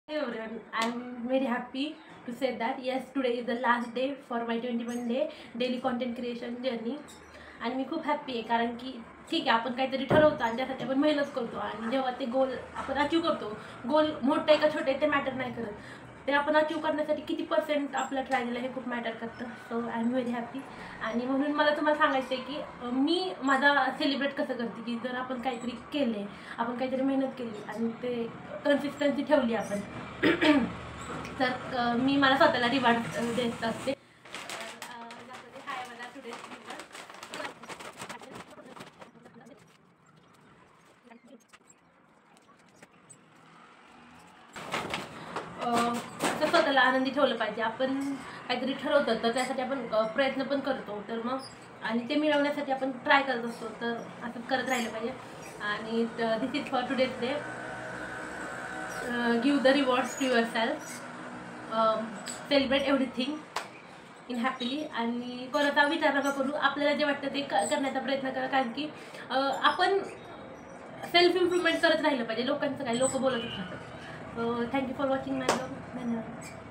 Hey everyone, I'm very happy to say that yes, today is the last day for my 21 day daily content creation journey. आणि मी खूप happy आहे कारण की ठीक आहे, आपण काहीतरी ठरवतो आणि त्यासाठी आपण मेहनत करतो आणि जेव्हा ते गोल आपण अचीव करतो, गोल मोठं आहे का छोटे आहे ते मॅटर नाही करत, ते आपण अचीव करण्यासाठी किती पर्सेंट आपलं ट्राय दिलं हे खूप मॅटर करतं. So I am very happy. आणि म्हणून मला तुम्हाला सांगायचं आहे की मी माझा सेलिब्रेट कसं करते की जर आपण काहीतरी केले, आपण काहीतरी मेहनत केली आणि ते कन्सिस्टन्सी ठेवली आपण तर मी मला स्वतःला रिवॉर्ड देत असते. हाय मला टुडे तर स्वतःला आनंदी ठेवलं पाहिजे. आपण काहीतरी ठरवतो तर त्यासाठी आपण प्रयत्न पण करतो, तर मग आणि ते मिळवण्यासाठी आपण ट्राय करत असतो, तर असं करत राहिलं पाहिजे. आणि this is for today's day. Give the rewards to yourself, celebrate everything in happily आणि कोणाचा विचार नका करू. आपल्याला जे वाटतं ते करण्याचा प्रयत्न करा, कारण की आपण सेल्फ इम्प्रूव्हमेंट करत राहिलं पाहिजे. लोकांचं काय, लोक बोलतच राहतात. Thank you for watching my blog. धन्यवाद.